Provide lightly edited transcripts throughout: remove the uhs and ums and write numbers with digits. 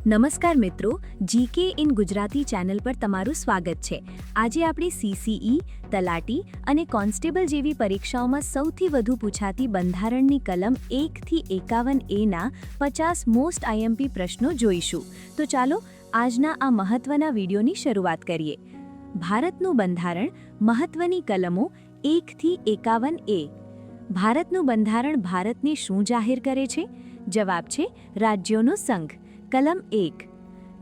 નમસ્કાર મિત્રો, GK in Gujarati channel પર તમારું સ્વાગત છે। આજે આપણે સીસીઈ, તલાટી અને કોન્સ્ટેબલ જેવી પરીક્ષાઓમાં સૌથી વધુ પૂછાતી બંધારણની કલમ 1 થી 51A ના 50 મોસ્ટ આઈએમપી પ્રશ્નો જોઈશું। તો ચાલો આજના આ મહત્વના વિડિયોની શરૂઆત કરીએ। ભારતનું બંધારણ મહત્વની કલમો 1 થી 51A। ભારતનું બંધારણ ભારતને શું જાહેર કરે છે? જવાબ છે રાજ્યોનો સંઘ। કલમ 1,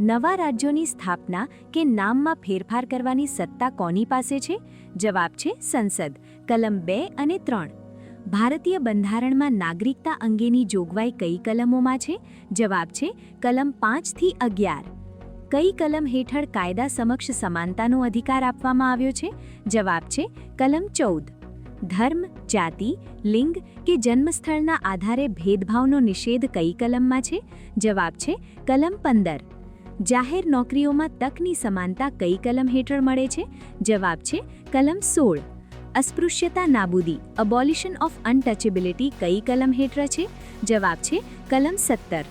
નવા રાજ્યોની સ્થાપના કે નામમાં ફેરફાર કરવાની સત્તા કોની પાસે છે? જવાબ છે સંસદ। કલમ 2 અને 3, ભારતીય બંધારણમાં નાગરિકતા અંગેની જોગવાઈ કઈ કલમોમાં છે? જવાબ છે કલમ 5 થી 11। કઈ કલમ હેઠળ કાયદા સમક્ષ સમાનતાનો અધિકાર આપવામાં આવ્યો છે? જવાબ છે કલમ 14। ધર્મ, જાતિ, લિંગ કે જન્મસ્થળના આધારે ભેદભાવનો નિષેધ કઈ કલમમાં છે? જવાબ છે કલમ 15। જાહેર નોકરીઓમાં તકની સમાનતા કઈ કલમ હેઠળ મળે છે? જવાબ છે કલમ 16। અસ્પૃશ્યતા નાબૂદી અબોલિશન ઓફ અનટચેબિલિટી કઈ કલમ હેઠળ છે? જવાબ છે કલમ 17।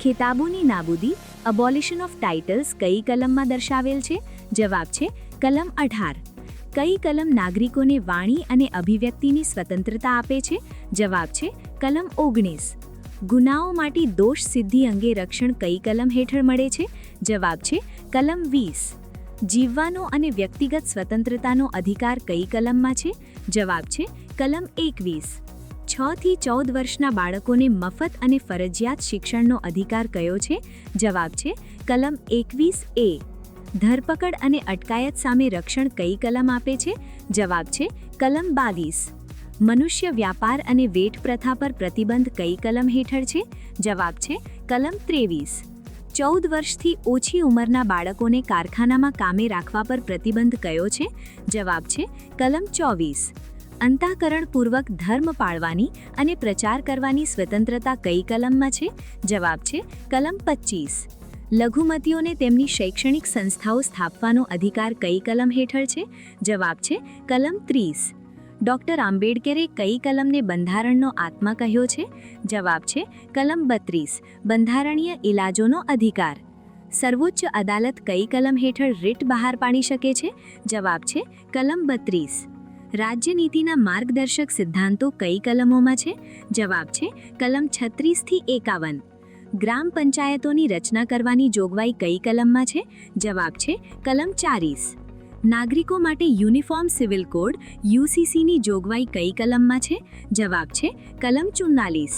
ખિતાબોની નાબૂદી અબોલિશન ઓફ ટાઇટલ્સ કઈ કલમમાં દર્શાવેલ છે? જવાબ છે કલમ 18। કઈ કલમ નાગરિકોને વાણી અને અભિવ્યક્તિની સ્વતંત્રતા આપે છે? જવાબ છે કલમ 19। ગુનાઓ માટે દોષ સિદ્ધિ અંગે રક્ષણ કઈ કલમ હેઠળ મળે છે? જવાબ છે કલમ 20। જીવવાનો અને વ્યક્તિગત સ્વતંત્રતાનો અધિકાર કઈ કલમમાં છે? જવાબ છે કલમ 21। 6 થી 14 વર્ષના બાળકોને મફત અને ફરજિયાત શિક્ષણનો અધિકાર કયો છે? જવાબ છે કલમ 21A। ધરપકડ અને અટકાયત સામે રક્ષણ કઈ કલમ આપે છે? જવાબ છે કલમ 22। મનુષ્ય વ્યાપાર અને વેટ પ્રથા પર પ્રતિબંધ કઈ કલમ હેઠળ છે? જવાબ છે કલમ 23। 14 વર્ષથી ઓછી ઉંમરના બાળકોને કારખાનામાં કામે રાખવા પર પ્રતિબંધ કયો છે? જવાબ છે કલમ 24। અંતઃકરણપૂર્વક ધર્મ પાળવાની અને પ્રચાર કરવાની સ્વતંત્રતા કઈ કલમમાં છે? જવાબ છે કલમ 25। લઘુમતીઓને તેમની શૈક્ષણિક સંસ્થાઓ સ્થાપવાનો અધિકાર કઈ કલમ હેઠળ છે? જવાબ છે કલમ 30। ડૉક્ટર આંબેડકરે કઈ કલમને બંધારણનો આત્મા કહ્યો છે? જવાબ છે કલમ 32, બંધારણીય ઇલાજોનો અધિકાર। સર્વોચ્ચ અદાલત કઈ કલમ હેઠળ રીટ બહાર પાડી શકે છે? જવાબ છે કલમ 32। રાજ્યનીતિના માર્ગદર્શક સિદ્ધાંતો કઈ કલમોમાં છે? જવાબ છે કલમ 36 થી 51। ગ્રામ પંચાયતોની રચના કરવાની જોગવાઈ કઈ કલમમાં છે? જવાબ છે કલમ 40। નાગરિકો માટે યુનિફોર્મ સિવિલ કોડ યુસીસીની જોગવાઈ કઈ કલમમાં છે? જવાબ છે કલમ 44।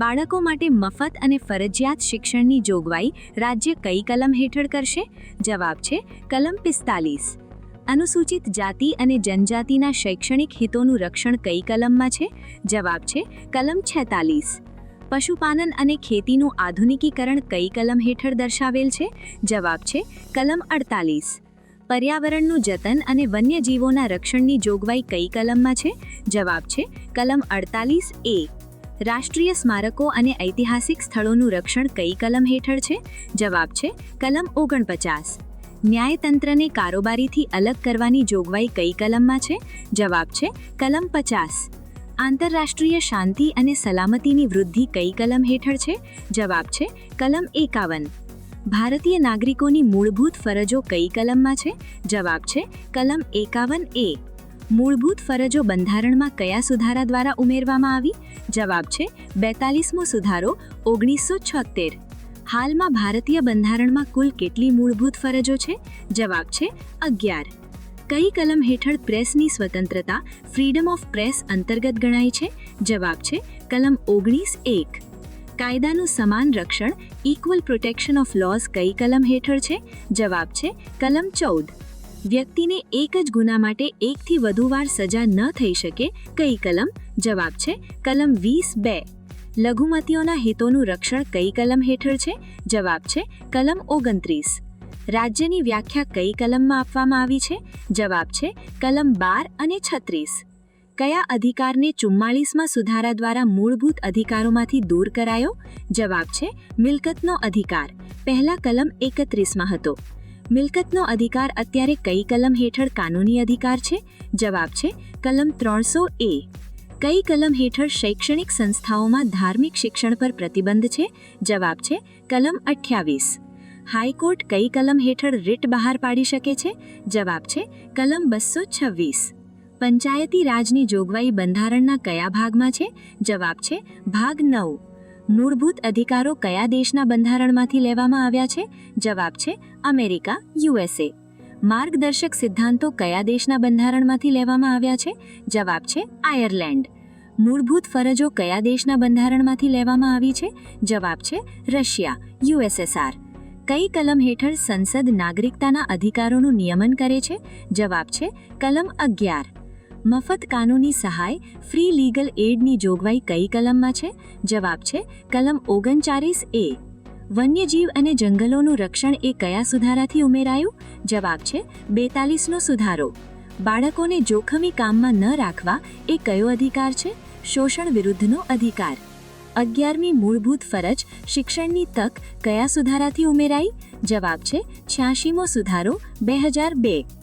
બાળકો માટે મફત અને ફરજિયાત શિક્ષણની જોગવાઈ રાજ્ય કઈ કલમ હેઠળ કરશે? જવાબ છે કલમ 45। અનુસૂચિત જાતિ અને જનજાતિના શૈક્ષણિક હિતોનું રક્ષણ કઈ કલમમાં છે? જવાબ છે કલમ 46। પશુપાલન અને ખેતીનું આધુનિકીકરણ કઈ કલમ હેઠળ દર્શાવેલ છે? જવાબ છે કલમ 48। પર્યાવરણનું જતન અને વન્યજીવોના રક્ષણની જોગવાઈ કઈ કલમમાં છે? જવાબ છે કલમ 48A। રાષ્ટ્રીય સ્મારકો અને ઐતિહાસિક સ્થળોનું રક્ષણ કઈ કલમ હેઠળ છે? જવાબ છે કલમ 49। ન્યાયતંત્રને કારોબારીથી અલગ કરવાની જોગવાઈ કઈ કલમમાં છે? જવાબ છે કલમ 50। આંતરરાષ્ટ્રીય શાંતિ અને સલામતીની વૃદ્ધિ કઈ કલમ હેઠળ છે? જવાબ છે કલમ 51। ભારતીય નાગરિકોની મૂળભૂત ફરજો કઈ કલમમાં છે? જવાબ છે કલમ 51A। મૂળભૂત ફરજો બંધારણમાં કયા સુધારા દ્વારા ઉમેરવામાં આવી? જવાબ છે 42મો સુધારો 1976। હાલમાં ભારતીય બંધારણમાં કુલ કેટલી મૂળભૂત ફરજો છે? જવાબ છે 11। કઈ કલમ હેઠળ પ્રેસની સ્વતંત્રતા ફ્રીડમ ઓફ પ્રેસ અંતર્ગત ગણાય છે? જવાબ છે કલમ 19(1). કાયદાનું સમાન રક્ષણ ઇક્વલ પ્રોટેક્શન ઓફ લોઝ કઈ કલમ હેઠળ છે? જવાબ છે કલમ 14। વ્યક્તિને એક જ ગુના માટે એકથી વધુ વાર સજા ન થઈ શકે કઈ કલમ? જવાબ છે કલમ 20(2). લઘુમતીઓના હિતોનું રક્ષણ કઈ કલમ હેઠળ છે? જવાબ છે કલમ 29। રાજ્યની વ્યાખ્યા કઈ કલમમાં આપવામાં આવી છે? જવાબ છે કલમ 12 અને 36। કયા અધિકારને 44મા સુધારા દ્વારા મૂળભૂત અધિકારોમાંથી દૂર કરાયો? જવાબ છે મિલકતનો અધિકાર, પહેલા કલમ 31માં હતો। મિલકતનો અધિકાર અત્યારે કઈ કલમ હેઠળ કાનૂની અધિકાર છે? જવાબ છે કલમ 300A। કઈ કલમ હેઠળ શૈક્ષણિક સંસ્થાઓમાં ધાર્મિક શિક્ષણ પર પ્રતિબંધ છે? જવાબ છે કલમ 28। હાઈકોર્ટ કઈ કલમ હેઠળ રિટ બહાર પાડી શકે છે? જવાબ છે કલમ 226. પંચાયતી રાજની જોગવાઈ બંધારણના કયા ભાગમાં છે? જવાબ છે ભાગ 9. મૂળભૂત અધિકારો કયા દેશના બંધારણમાંથી લેવામાં આવ્યા છે? જવાબ છે અમેરિકા, USA. માર્ગદર્શક સિદ્ધાંતો કયા દેશના બંધારણમાંથી લેવામાં આવ્યા છે? જવાબ છે આયર્લેન્ડ. મૂળભૂત ફરજો કયા દેશના બંધારણમાંથી લેવામાં આવી છે? જવાબ છે રશિયા, USSR. કઈ કલમ હેઠળ સંસદ નાગરિકતાના અધિકારોનું નિયમન કરે છે? જવાબ છે કલમ 11. મફત કાનૂની સહાય ફ્રી લીગલ એડની જોગવાઈ કઈ કલમમાં છે? જવાબ છે કલમ 39A. વન્યજીવ અને જંગલોનું રક્ષણ એ કયા સુધારાથી ઉમેરાયું? જવાબ છે 42નો સુધારો. બાળકોને જોખમી કામમાં ન રાખવા એ કયો અધિકાર છે? શોષણ વિરુદ્ધનો અધિકાર. 11મી મૂળભૂત ફરજ શિક્ષણની તક કયા સુધારાથી ઉમેરાઈ? જવાબ છે 86મો સુધારો 2002.